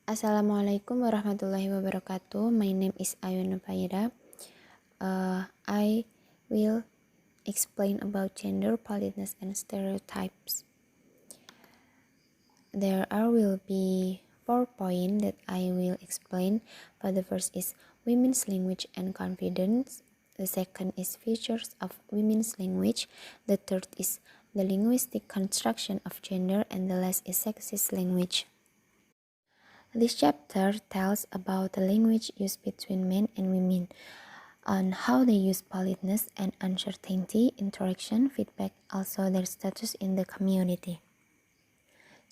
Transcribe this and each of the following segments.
Assalamualaikum warahmatullahi wabarakatuh. My name is Ayun Nufaira. I will explain about gender, politeness, and stereotypes. Will be 4 points that I will explain. But the first is women's language and confidence. The second is features of women's language. The third is the linguistic construction of gender, and the last is sexist language. This chapter tells about the language used between men and women, on how they use politeness and uncertainty, interaction, feedback, also their status in the community.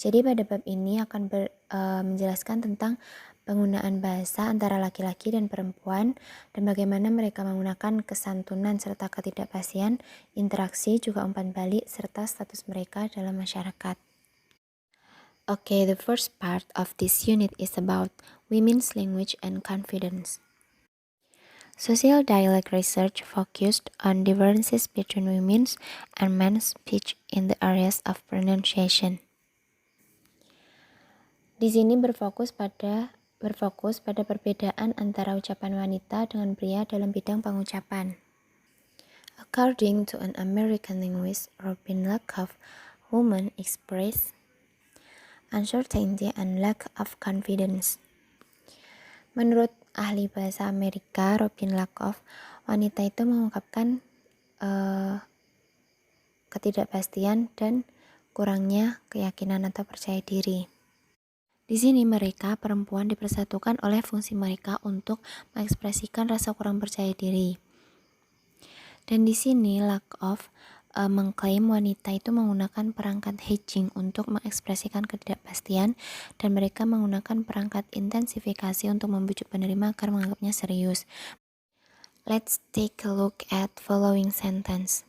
Jadi pada bab ini akan menjelaskan tentang penggunaan bahasa antara laki-laki dan perempuan dan bagaimana mereka menggunakan kesantunan serta ketidakpastian, interaksi, juga umpan balik, serta status mereka dalam masyarakat. Okay, the first part of this unit is about women's language and confidence. Social dialect research focused on differences between women's and men's speech in the areas of pronunciation. Di sini berfokus pada perbedaan antara ucapan wanita dengan pria dalam bidang pengucapan. According to an American linguist, Robin Lakoff, women express uncertainty and lack of confidence. Menurut ahli bahasa Amerika Robin Lakoff, wanita itu mengungkapkan ketidakpastian dan kurangnya keyakinan atau percaya diri. Di sini mereka perempuan dipersatukan oleh fungsi mereka untuk mengekspresikan rasa kurang percaya diri. Dan di sini Lakoff mengklaim wanita itu menggunakan perangkat hedging untuk mengekspresikan ketidakpastian dan mereka menggunakan perangkat intensifikasi untuk membujuk penerima agar menganggapnya serius. Let's take a look at following sentence.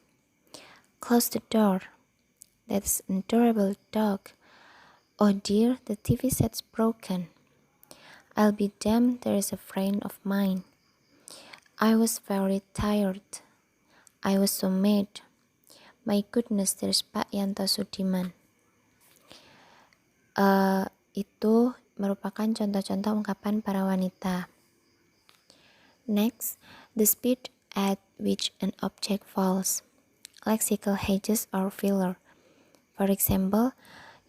Close the door. That's an adorable dog. Oh dear, the TV set's broken. I'll be damned, there is a friend of mine. I was very tired. I was so mad. My goodness, there's Pak Yanto Sudiman. Itu merupakan contoh-contoh ungkapan para wanita. Next, the speed at which an object falls. Lexical hedges or filler. For example,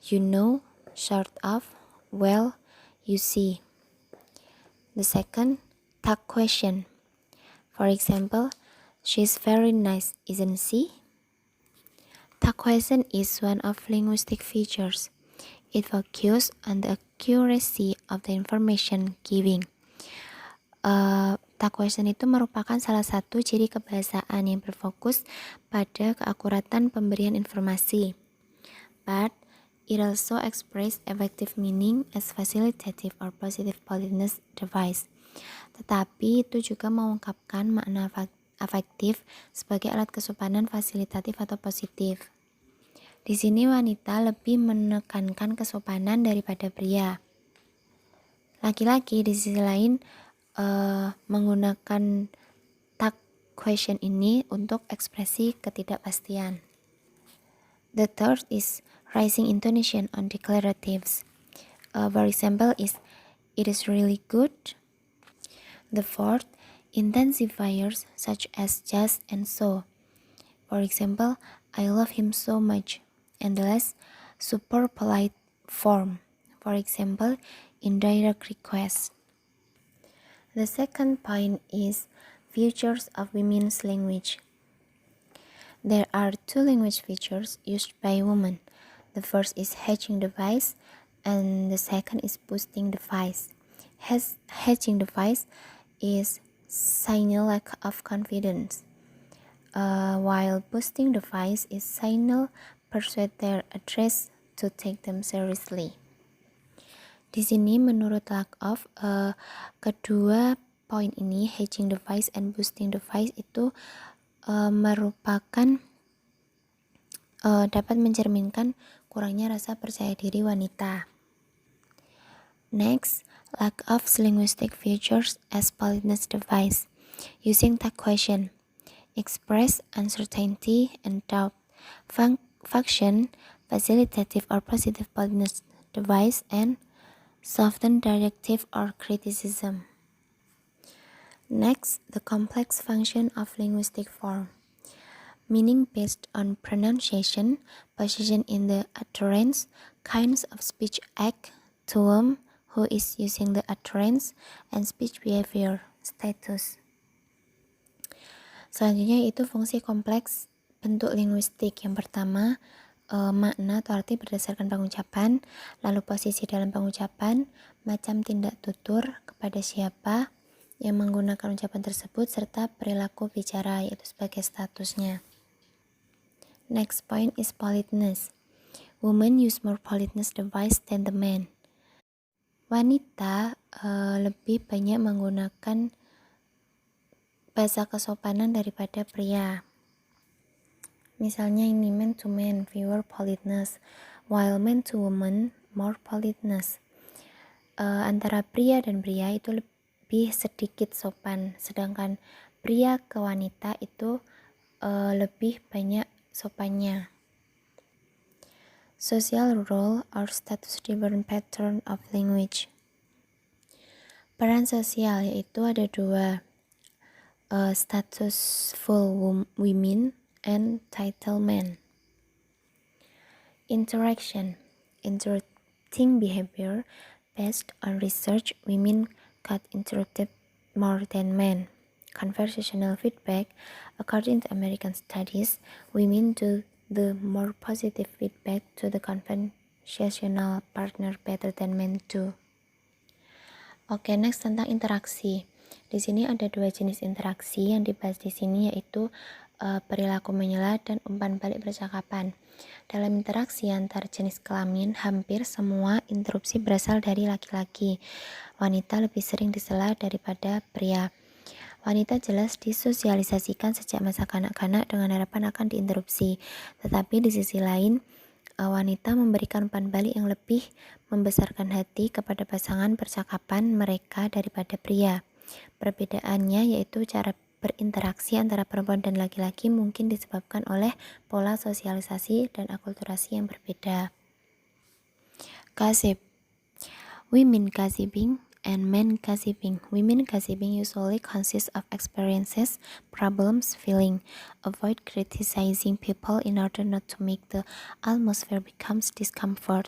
you know, sort of, well, you see. The second, tag question. For example, she's very nice, isn't she? Tag question is one of linguistic features. It focuses on the accuracy of the information giving. Tag question itu merupakan salah satu ciri kebahasaan yang berfokus pada keakuratan pemberian informasi. But it also expresses effective meaning as facilitative or positive politeness device. Tetapi itu juga mengungkapkan makna afektif sebagai alat kesopanan fasilitatif atau positif. Di sini wanita lebih menekankan kesopanan daripada pria. Laki-laki di sisi lain menggunakan tag question ini untuk ekspresi ketidakpastian. The third is raising intonation on declaratives. For example is, it is really good. The fourth, intensifiers such as just and so. For example, I love him so much. And the last, super polite form. For example, indirect request. The second point is features of women's language. There are two language features used by women. The first is hedging device, and the second is boosting device. Hedging device is signal lack of confidence, while boosting device is signal persuade their address to take them seriously. Di sini menurut Lakoff, kedua poin ini, hedging device and boosting device itu merupakan dapat mencerminkan kurangnya rasa percaya diri wanita. Next, lack of linguistic features as politeness device. Using tag question, express uncertainty and doubt. Function, facilitative or positive politeness device, and soften directive or criticism. Next, the complex function of linguistic form. Meaning based on pronunciation, position in the utterance, kinds of speech act, to whom, who is using the utterance, and speech behavior, status. Selanjutnya itu fungsi kompleks bentuk linguistik. Yang pertama, makna atau arti berdasarkan pengucapan, lalu posisi dalam pengucapan, macam tindak tutur, kepada siapa yang menggunakan ucapan tersebut, serta perilaku bicara, yaitu sebagai statusnya. Next point is politeness. Women use more politeness device than the men. Wanita lebih banyak menggunakan bahasa kesopanan daripada pria. Misalnya ini man to man, fewer politeness, while man to woman, more politeness. Antara pria dan pria itu lebih sedikit sopan, sedangkan pria ke wanita itu lebih banyak sopannya. Social role or status-driven pattern of language. Peran sosial yaitu ada dua, statusful women and title men. Interaction. Interrupting behavior. Based on research, women got interrupted more than men. Conversational feedback. According to American studies, women do the more positive feedback to the conversational partner better than men do. Oke, next tentang interaksi. Di sini ada dua jenis interaksi yang dibahas di sini, yaitu perilaku menyela dan umpan balik percakapan. Dalam interaksi antar jenis kelamin, hampir semua interupsi berasal dari laki-laki. Wanita lebih sering disela daripada pria. Wanita jelas disosialisasikan sejak masa kanak-kanak dengan harapan akan diinterupsi. Tetapi di sisi lain, wanita memberikan umpan balik yang lebih membesarkan hati kepada pasangan percakapan mereka daripada pria. Perbedaannya yaitu cara berinteraksi antara perempuan dan laki-laki mungkin disebabkan oleh pola sosialisasi dan akulturasi yang berbeda. Gossip. Women gossiping and men gossiping. Women gossiping usually consists of experiences, problems, feeling. Avoid criticizing people in order not to make the atmosphere becomes discomfort.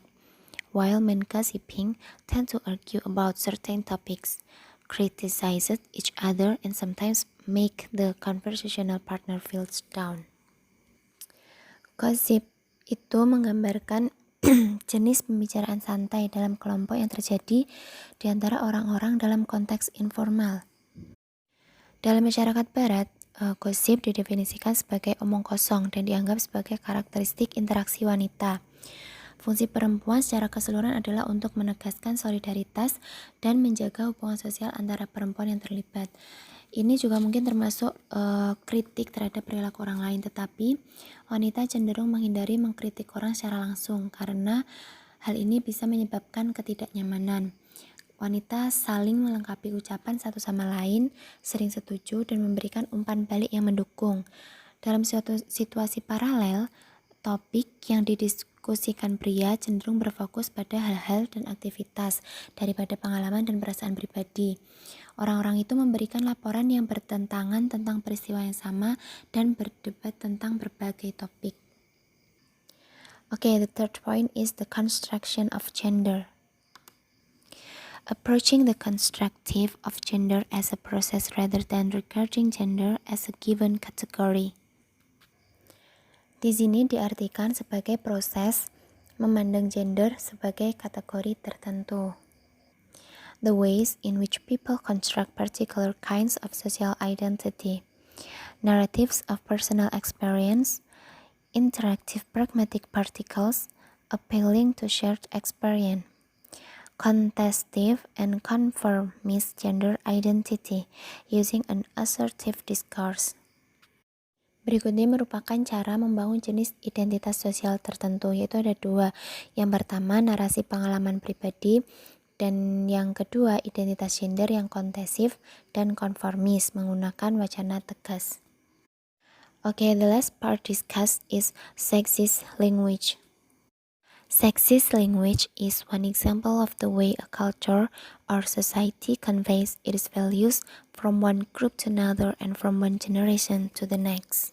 While men gossiping tend to argue about certain topics, criticize each other, and sometimes make the conversational partner feel down. Gossip itu menggambarkan jenis pembicaraan santai dalam kelompok yang terjadi di antara orang-orang dalam konteks informal. Dalam masyarakat barat, gosip didefinisikan sebagai omong kosong dan dianggap sebagai karakteristik interaksi wanita. Fungsi perempuan secara keseluruhan adalah untuk menegaskan solidaritas dan menjaga hubungan sosial antara perempuan yang terlibat. Ini juga mungkin termasuk kritik terhadap perilaku orang lain, tetapi wanita cenderung menghindari mengkritik orang secara langsung karena hal ini bisa menyebabkan ketidaknyamanan. Wanita saling melengkapi ucapan satu sama lain, sering setuju dan memberikan umpan balik yang mendukung. Dalam suatu situasi paralel, topik yang didiskusikan pria cenderung berfokus pada hal-hal dan aktivitas daripada pengalaman dan perasaan pribadi. Orang-orang itu memberikan laporan yang bertentangan tentang peristiwa yang sama dan berdebat tentang berbagai topik. Okay, the third point is the construction of gender. Approaching the constructive of gender as a process rather than regarding gender as a given category. Di sini diartikan sebagai proses memandang gender sebagai kategori tertentu. The ways in which people construct particular kinds of social identity, narratives of personal experience, interactive pragmatic particles, appealing to shared experience, contestive and conformist gender identity, using an assertive discourse. Berikutnya merupakan cara membangun jenis identitas sosial tertentu, yaitu ada dua. Yang pertama, narasi pengalaman pribadi, dan yang kedua, identitas gender yang kontesif dan konformis menggunakan wacana tegas. Okay, the last part discussed is sexist language. Sexist language is one example of the way a culture or society conveys its values from one group to another and from one generation to the next.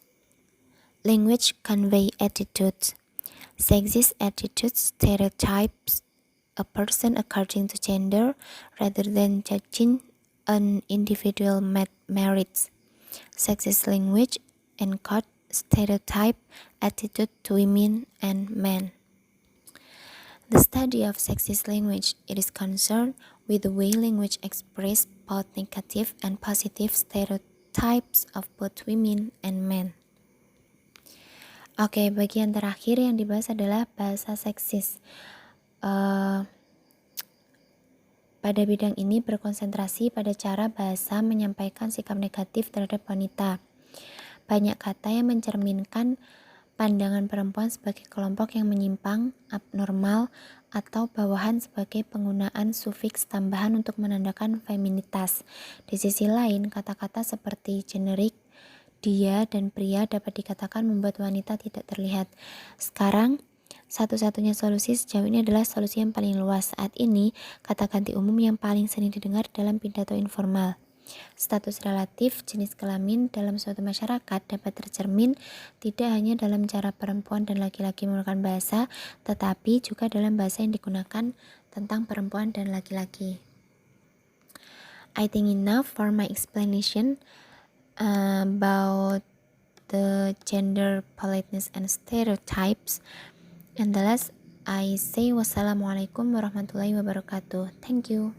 Language convey attitudes. Sexist attitudes stereotypes a person according to gender rather than judging an individual merits. Sexist language encode stereotype attitude to women and men. The study of sexist language, it is concerned with the way language express both negative and positive stereotypes of both women and men. Oke, bagian terakhir yang dibahas adalah bahasa seksis. Pada bidang ini berkonsentrasi pada cara bahasa menyampaikan sikap negatif terhadap wanita. Banyak kata yang mencerminkan pandangan perempuan sebagai kelompok yang menyimpang, abnormal, atau bawahan sebagai penggunaan sufiks tambahan untuk menandakan feminitas. Di sisi lain, kata-kata seperti generik, dia, dan pria dapat dikatakan membuat wanita tidak terlihat. Sekarang, satu-satunya solusi sejauh ini adalah solusi yang paling luas. Saat ini, kata ganti umum yang paling sering didengar dalam pidato informal. Status relatif jenis kelamin dalam suatu masyarakat dapat tercermin tidak hanya dalam cara perempuan dan laki-laki menggunakan bahasa, tetapi juga dalam bahasa yang digunakan tentang perempuan dan laki-laki. I think enough for my explanation about the gender politeness and stereotypes. And the last, I say wassalamualaikum warahmatullahi wabarakatuh. Thank you.